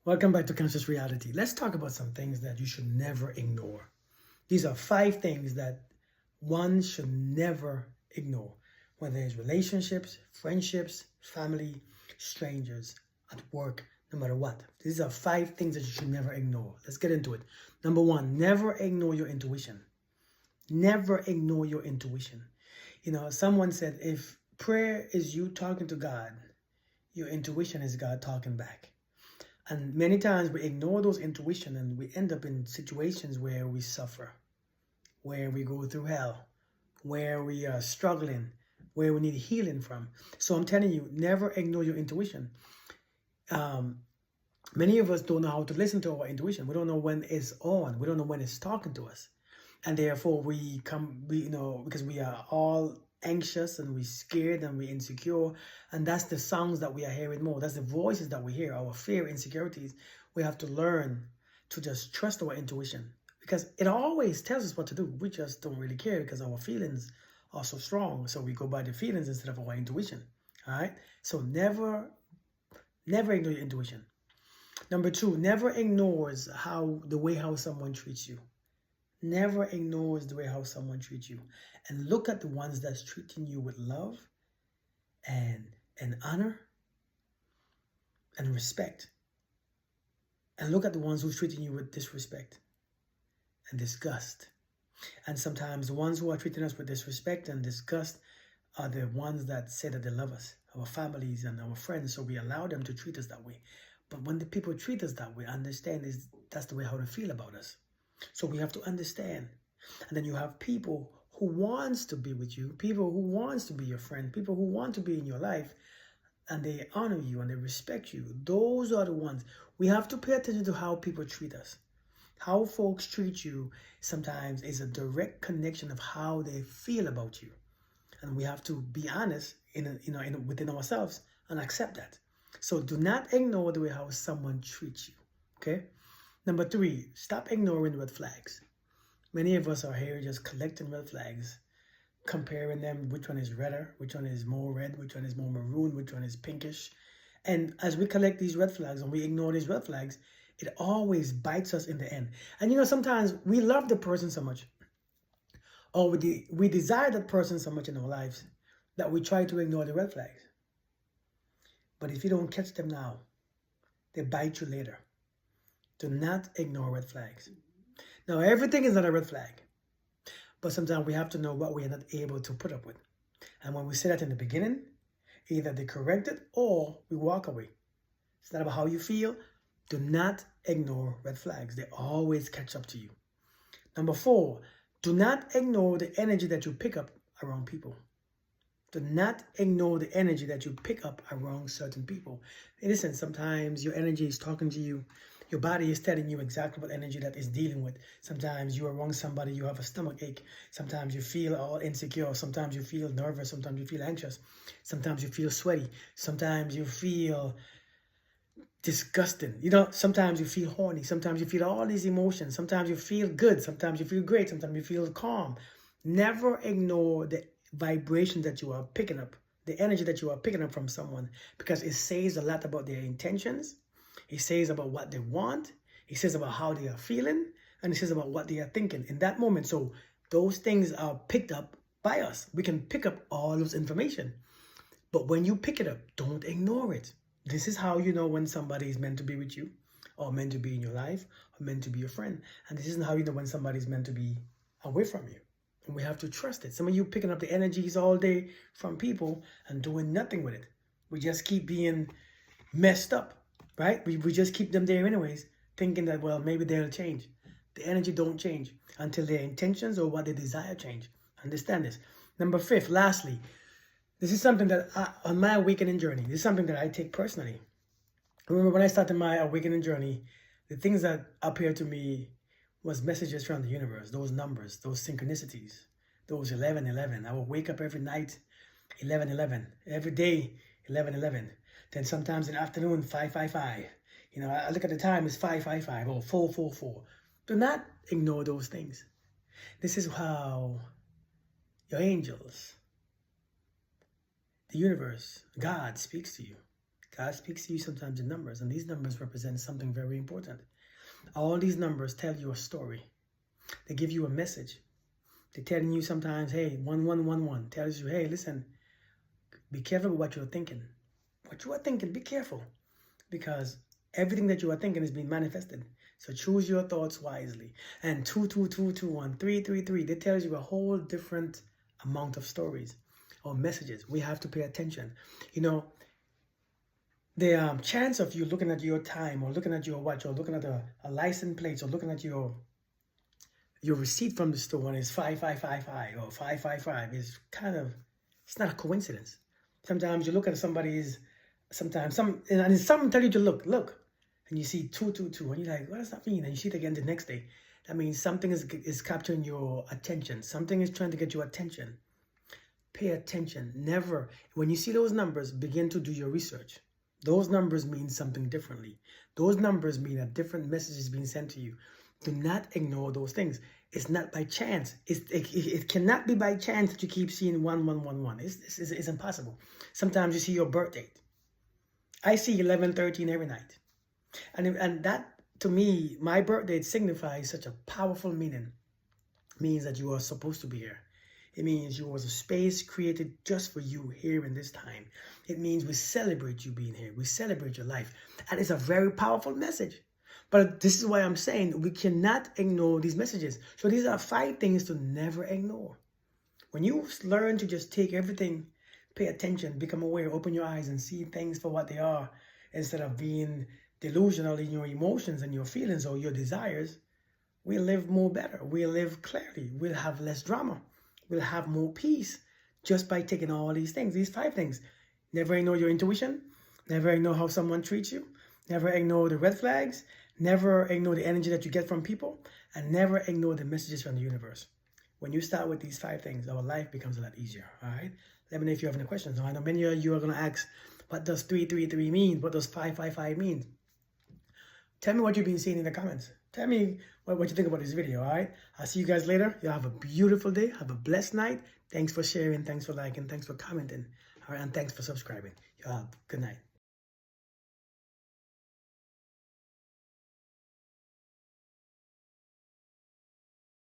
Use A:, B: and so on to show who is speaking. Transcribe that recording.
A: Welcome back to Conscious Reality. Let's talk about some things that you should never ignore. These are 5 things that one should never ignore, whether it's relationships, friendships, family, strangers, at work, no matter what. These are 5 things that you should never ignore. Let's get into it. Number 1, never ignore your intuition. Never ignore your intuition. Someone said if prayer is you talking to God, your intuition is God talking back. And many times we ignore those intuition and we end up in situations where we suffer, where we go through hell, where we are struggling, where we need healing from. So I'm telling you, never ignore your intuition. Many of us don't know how to listen to our intuition. We don't know when it's on. We don't know when it's talking to us. And therefore because we are all anxious and we're scared and we're insecure, and that's the sounds that we are hearing more. That's the voices that we hear, our fear, insecurities. We have to learn to just trust our intuition because it always tells us what to do. We just don't really care because our feelings are so strong. So we go by the feelings instead of our intuition. All right. So never ignore your intuition. Number 2, never ignores the way how someone treats you. Never ignores the way how someone treats you. And look at the ones that's treating you with love and honor and respect. And look at the ones who's treating you with disrespect and disgust. And sometimes the ones who are treating us with disrespect and disgust are the ones that say that they love us, our families and our friends. So we allow them to treat us that way. But when the people treat us that way, understand that's the way how they feel about us. So we have to understand. And then you have people who wants to be with you, people who wants to be your friend, people who want to be in your life, and they honor you and they respect you. Those are the ones. We have to pay attention to how people treat us. How folks treat you sometimes is a direct connection of how they feel about you. And we have to be honest within ourselves and accept that. So do not ignore the way how someone treats you. Okay? Number 3, stop ignoring red flags. Many of us are here just collecting red flags, comparing them, which one is redder, which one is more red, which one is more maroon, which one is pinkish. And as we collect these red flags and we ignore these red flags, it always bites us in the end. And sometimes we love the person so much, or we desire that person so much in our lives that we try to ignore the red flags. But if you don't catch them now, they bite you later. Do not ignore red flags. Now, everything is not a red flag, but sometimes we have to know what we are not able to put up with. And when we say that in the beginning, either they correct it or we walk away. It's not about how you feel. Do not ignore red flags. They always catch up to you. Number 4, do not ignore the energy that you pick up around people. Do not ignore the energy that you pick up around certain people. Listen, sometimes your energy is talking to you. Your body is telling you exactly what energy that is dealing with. Sometimes you are around somebody, you have a stomach ache. Sometimes you feel all insecure. Sometimes you feel nervous. Sometimes you feel anxious. Sometimes you feel sweaty. Sometimes you feel disgusting. Sometimes you feel horny. Sometimes you feel all these emotions. Sometimes you feel good. Sometimes you feel great. Sometimes you feel calm. Never ignore the vibration that you are picking up, the energy that you are picking up from someone, because it says a lot about their intentions. It says about what they want. It says about how they are feeling, and it says about what they are thinking in that moment. So those things are picked up by us. We can pick up all those information. But when you pick it up, don't ignore it. This is how you know when somebody is meant to be with you, or meant to be in your life, or meant to be your friend. And this isn't how you know when somebody is meant to be away from you. And we have to trust it. Some of you picking up the energies all day from people and doing nothing with it. We just keep being messed up, right? We just keep them there anyways, thinking that, well, maybe they'll change. The energy don't change until their intentions or what they desire change. Understand this. Number 5, lastly, this is something that on my awakening journey, this is something that I take personally. Remember when I started my awakening journey, the things that appeared to me was messages from the universe, those numbers, those synchronicities, those 11:11. I would wake up every night, 11:11. Every day, 11:11. Then sometimes in the afternoon, 5:55. I look at the time, it's 5:55 or 4:44. Do not ignore those things. This is how your angels, the universe, God speaks to you. God speaks to you sometimes in numbers, and these numbers represent something very important. All these numbers tell you a story. They give you a message. They're telling you sometimes, hey, 1111 tells you, hey, listen, be careful with what you're thinking. What you are thinking, be careful. Because everything that you are thinking is being manifested. So choose your thoughts wisely. And 22221, 333, that tells you a whole different amount of stories or messages. We have to pay attention. You know, the chance of you looking at your time or looking at your watch or looking at a license plate or looking at your receipt from the store and it's 5555 or 555 is kind of, it's not a coincidence. Sometimes you look at somebody's, and some tell you to look, and you see 222, and you're like, what does that mean? And you see it again the next day. That means something is capturing your attention. Something is trying to get your attention. Pay attention. Never, when you see those numbers, begin to do your research. Those numbers mean something differently. Those numbers mean a different message is being sent to you. Do not ignore those things. It's not by chance. It cannot be by chance that you keep seeing 1111. It's impossible. Sometimes you see your birth date. I see 1113 every night. And that, to me, my birth date signifies such a powerful meaning. It means that you are supposed to be here. It means you was a space created just for you here in this time. It means we celebrate you being here. We celebrate your life. And it's a very powerful message. But this is why I'm saying we cannot ignore these messages. So these are 5 things to never ignore. When you learn to just take everything, pay attention, become aware, open your eyes and see things for what they are instead of being delusional in your emotions and your feelings or your desires, we'll live more better. We'll live clearly. We'll have less drama. We'll have more peace just by taking all these things, these 5 things. Never ignore your intuition. Never ignore how someone treats you. Never ignore the red flags. Never ignore the energy that you get from people. And never ignore the messages from the universe. When you start with these 5 things, our life becomes a lot easier. All right? Let me know if you have any questions. Now, I know many of you are going to ask, what does 333 mean? What does 555 mean? Tell me what you've been seeing in the comments. Tell me what you think about this video, all right? I'll see you guys later. You have a beautiful day. Have a blessed night. Thanks for sharing. Thanks for liking. Thanks for commenting. All right, and thanks for subscribing. You have a good night.